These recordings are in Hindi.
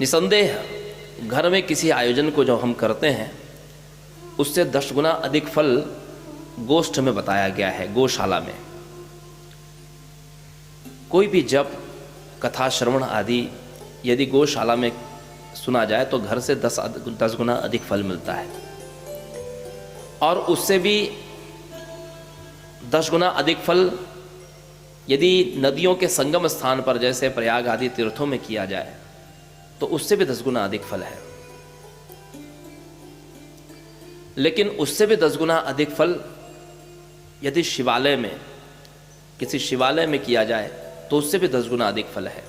निसंदेह घर में किसी आयोजन को जो हम करते हैं उससे 10 गुना अधिक फल गोष्ठ में बताया गया है। गौशाला में कोई भी जप, कथा श्रवण आदि यदि गौशाला में सुना जाए तो घर से 10 गुना अधिक फल मिलता है, और उससे भी 10 गुना अधिक फल यदि नदियों के संगम स्थान पर जैसे प्रयाग आदि तीर्थों में किया जाए तो उससे भी 10 गुना अधिक फल है। लेकिन उससे भी 10 गुना अधिक फल यदि शिवालय में, किसी शिवालय में किया जाए तो उससे भी 10 गुना अधिक फल है।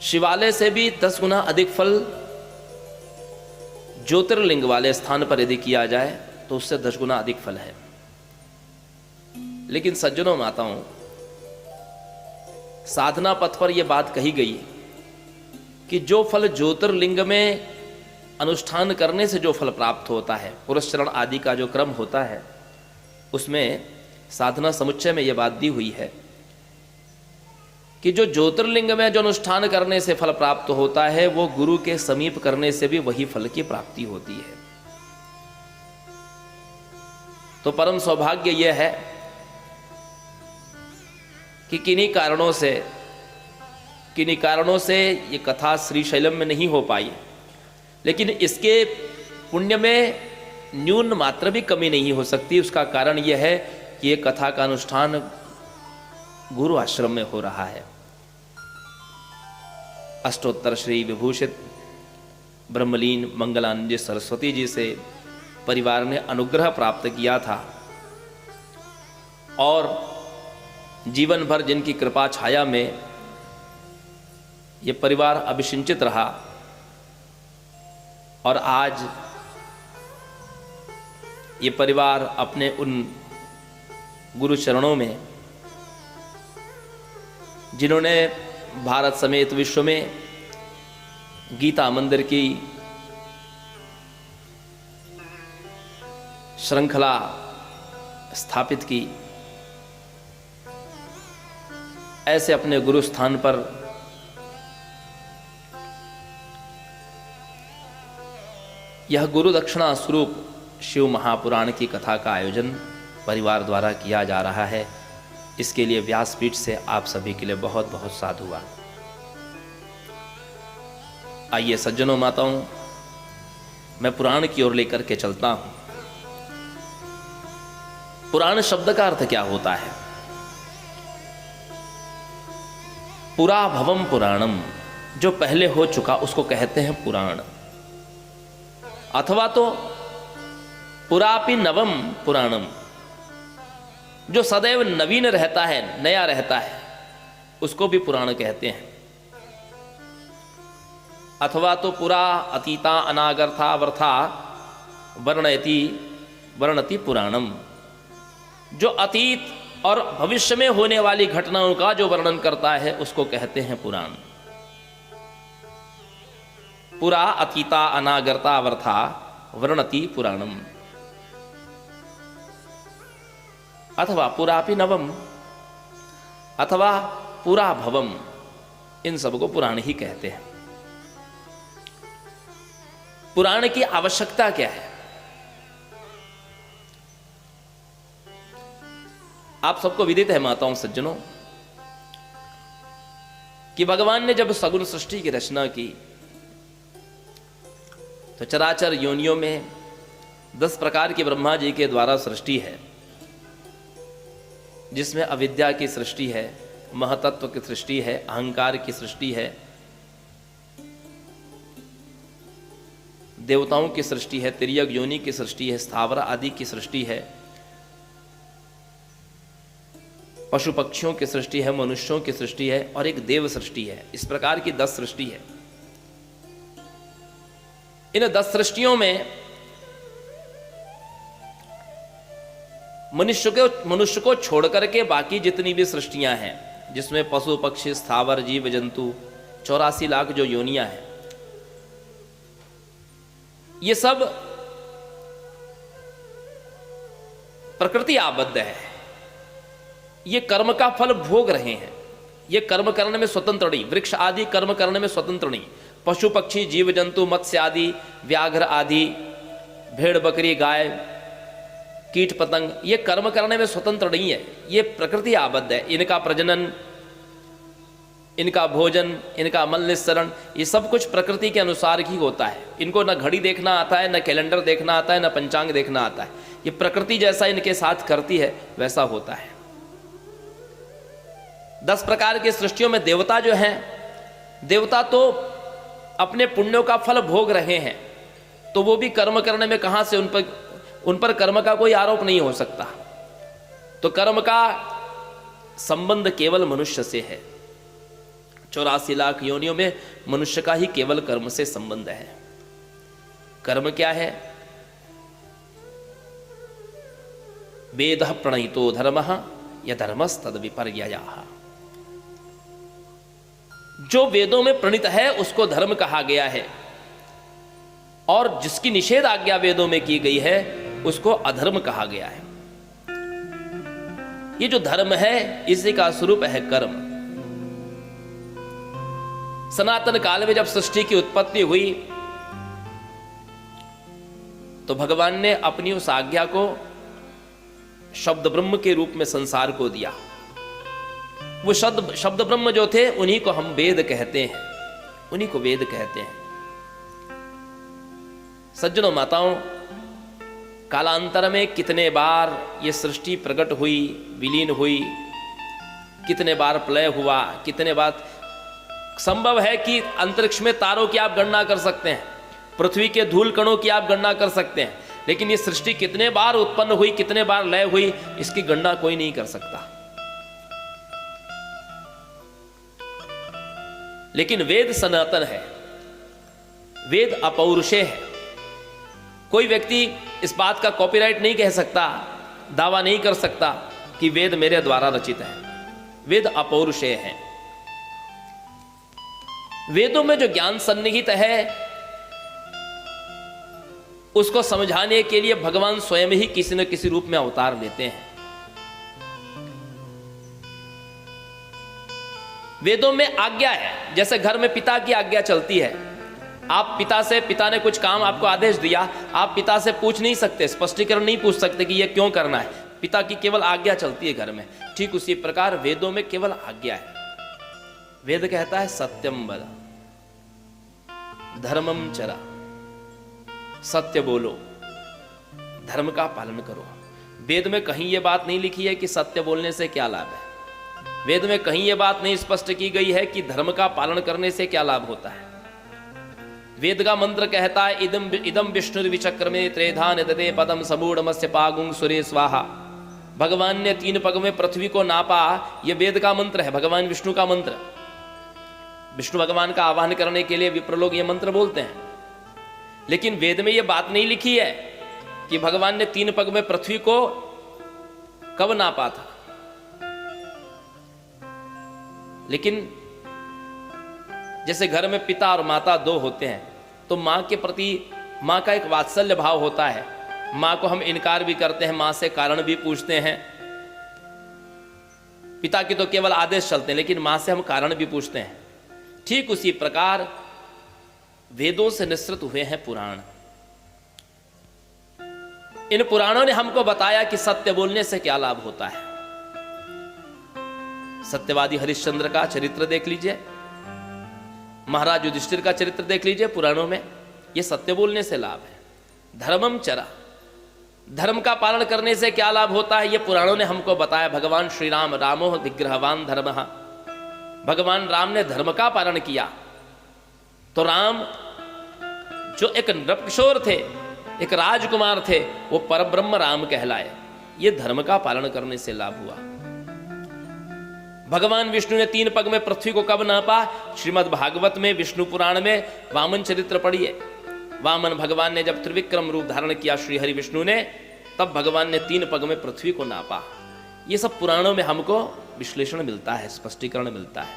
शिवालय से भी 10 गुना अधिक फल ज्योतिर्लिंग वाले स्थान पर यदि किया जाए तो उससे 10 गुना अधिक फल है। लेकिन सज्जनों माताओं, साधना पथ पर यह बात कही गई कि जो फल ज्योतिर्लिंग में अनुष्ठान करने से जो फल प्राप्त होता है, पुरस्चरण आदि का जो क्रम होता है, उसमें साधना समुच्चय में यह बात दी हुई है कि जो ज्योतिर्लिंग में जो अनुष्ठान करने से फल प्राप्त होता है वो गुरु के समीप करने से भी वही फल की प्राप्ति होती है। तो परम सौभाग्य यह है कि किन्हीं कारणों से ये कथा श्रीशैलम में नहीं हो पाई, लेकिन इसके पुण्य में न्यून मात्र भी कमी नहीं हो सकती। उसका कारण यह है कि ये कथा का अनुष्ठान गुरु आश्रम में हो रहा है। अष्टोत्तर श्री विभूषित ब्रह्मलीन मंगलानंद सरस्वती जी से परिवार ने अनुग्रह प्राप्त किया था, और जीवन भर जिनकी कृपा छाया में ये परिवार अभिषिंचित रहा, और आज ये परिवार अपने उन गुरु चरणों में, जिन्होंने भारत समेत विश्व में गीता मंदिर की श्रृंखला स्थापित की, ऐसे अपने गुरु स्थान पर यह गुरु दक्षिणा स्वरूप शिव महापुराण की कथा का आयोजन परिवार द्वारा किया जा रहा है। इसके लिए व्यासपीठ से आप सभी के लिए बहुत बहुत साधुवाद। आइए सज्जनों माताओं, मैं पुराण की ओर लेकर के चलता हूं। पुराण शब्द का अर्थ क्या होता है? पुरा भवम पुराणम, जो पहले हो चुका उसको कहते हैं पुराण, अथवा तो पुरापि नवम पुराणम, जो सदैव नवीन रहता है, नया रहता है, उसको भी पुराण कहते हैं। अथवा तो पुरा अतीता अनागर्था वर्था वर्णति पुराणम, जो अतीत और भविष्य में होने वाली घटनाओं का जो वर्णन करता है उसको कहते हैं पुराण। पुरा अतीता अनागर्ता वर्था वर्णति पुराणम, अथवा पुरापि नवम, अथवा पुरा भवम, इन सबको पुराण ही कहते हैं। पुराण की आवश्यकता क्या है? आप सबको विदित है माताओं सज्जनों कि भगवान ने जब सगुण सृष्टि की रचना की तो चराचर योनियों में 10 प्रकार की ब्रह्मा जी के द्वारा सृष्टि है, जिसमें अविद्या की सृष्टि है, महतत्व की सृष्टि है, अहंकार की सृष्टि है, देवताओं की सृष्टि है, तिर्यक योनि की सृष्टि है, स्थावर आदि की सृष्टि है, पशु पक्षियों की सृष्टि है, मनुष्यों की सृष्टि है, और एक देव सृष्टि है। इस प्रकार की 10 सृष्टि है। इन 10 सृष्टियों में मनुष्य को छोड़ करके बाकी जितनी भी सृष्टियां हैं, जिसमें पशु पक्षी स्थावर जीव जंतु 84 लाख जो योनियां हैं, ये सब प्रकृति आबद्ध है। ये कर्म का फल भोग रहे हैं, ये कर्म करने में स्वतंत्र नहीं, वृक्ष आदि कर्म करने में स्वतंत्र नहीं, पशु पक्षी जीव जंतु मत्स्य आदि व्याघ्र आदि भेड़ बकरी गाय कीट पतंग ये कर्म करने में स्वतंत्र नहीं है, ये प्रकृति आबद्ध है। इनका प्रजनन, इनका भोजन, इनका मल निस्सरण ये सब कुछ प्रकृति के अनुसार ही होता है। इनको न घड़ी देखना आता है, न कैलेंडर देखना आता है, न पंचांग देखना आता है। ये प्रकृति जैसा इनके साथ करती है वैसा होता है। 10 प्रकार की सृष्टियों में देवता जो हैं, देवता तो अपने पुण्यों का फल भोग रहे हैं, तो वो भी कर्म करने में कहां से उन पर कर्म का कोई आरोप नहीं हो सकता। तो कर्म का संबंध केवल मनुष्य से है। 84 लाख योनियों में मनुष्य का ही केवल कर्म से संबंध है। कर्म क्या है? वेदः प्रणीतो धर्मः यधर्मस्तद विपर्ययः। जो वेदों में प्रणीत है उसको धर्म कहा गया है, और जिसकी निषेध आज्ञा वेदों में की गई है उसको अधर्म कहा गया है। ये जो धर्म है इसी का स्वरूप है कर्म। सनातन काल में जब सृष्टि की उत्पत्ति हुई तो भगवान ने अपनी उस आज्ञा को शब्द ब्रह्म के रूप में संसार को दिया। वो शब्द ब्रह्म जो थे उन्हीं को हम वेद कहते हैं, उन्हीं को वेद कहते हैं। सज्जनों माताओं, कालांतर में कितने बार ये सृष्टि प्रकट हुई, विलीन हुई, कितने बार प्रलय हुआ, कितने बार संभव है कि अंतरिक्ष में तारों की आप गणना कर सकते हैं, पृथ्वी के धूल कणों की आप गणना कर सकते हैं, लेकिन ये सृष्टि कितने बार उत्पन्न हुई, कितने बार लय हुई, इसकी गणना कोई नहीं कर सकता। लेकिन वेद सनातन है, वेद अपौरुषेय है। कोई व्यक्ति इस बात का कॉपीराइट नहीं कह सकता, दावा नहीं कर सकता कि वेद मेरे द्वारा रचित है। वेद अपौरुषेय है। वेदों में जो ज्ञान सन्निहित है उसको समझाने के लिए भगवान स्वयं ही किसी न किसी रूप में अवतार लेते हैं। वेदों में आज्ञा है, जैसे घर में पिता की आज्ञा चलती है। आप पिता ने कुछ काम आपको आदेश दिया, आप पिता से पूछ नहीं सकते, स्पष्टीकरण नहीं पूछ सकते कि यह क्यों करना है, पिता की केवल आज्ञा चलती है घर में। ठीक उसी प्रकार वेदों में केवल आज्ञा है। वेद कहता है सत्यम वद धर्मम चरा, सत्य बोलो, धर्म का पालन करो। वेद में कहीं यह बात नहीं लिखी है कि सत्य बोलने से क्या लाभ है। वेद में कहीं यह बात नहीं स्पष्ट की गई है कि धर्म का पालन करने से क्या लाभ होता है। वेद का मंत्र कहता है इदम विष्णुर्विचक्रमे त्रेधा निदते पदम समूढ़मस्य पागुं सुरे स्वाहा। भगवान ने 3 पग में पृथ्वी को नापा, यह वेद का मंत्र है, भगवान विष्णु का मंत्र। विष्णु भगवान का आह्वान करने के लिए विप्र लोग यह मंत्र बोलते हैं। लेकिन वेद में यह बात नहीं लिखी है कि भगवान ने 3 पग में पृथ्वी को कब नापा था। लेकिन जैसे घर में पिता और माता 2 होते हैं, तो मां के प्रति मां का एक वात्सल्य भाव होता है। मां को हम इनकार भी करते हैं, मां से कारण भी पूछते हैं। पिता की तो केवल आदेश चलते हैं, लेकिन मां से हम कारण भी पूछते हैं। ठीक उसी प्रकार वेदों से निसृत हुए हैं पुराण। इन पुराणों ने हमको बताया कि सत्य बोलने से क्या लाभ होता है। सत्यवादी हरिश्चंद्र का चरित्र देख लीजिए, महाराज युधिष्ठिर का चरित्र देख लीजिए पुराणों में। यह सत्य बोलने से लाभ है। धर्मम चरा, धर्म का पालन करने से क्या लाभ होता है, यह पुराणों ने हमको बताया। भगवान श्री राम रामो विग्रहवान धर्मः, भगवान राम ने धर्म का पालन किया। तो राम जो एक नृपकिशोर थे, एक राजकुमार थे, वो परब्रह्म राम कहलाए। ये धर्म का पालन करने से लाभ हुआ। भगवान विष्णु ने 3 पग में पृथ्वी को कब नापा? श्रीमद् भागवत में, विष्णु पुराण में वामन चरित्र पढ़िए। वामन भगवान ने जब त्रिविक्रम रूप धारण किया श्री हरि विष्णु ने, तब भगवान ने 3 पग में पृथ्वी को नापा। ये सब पुराणों में हमको विश्लेषण मिलता है, स्पष्टीकरण मिलता है।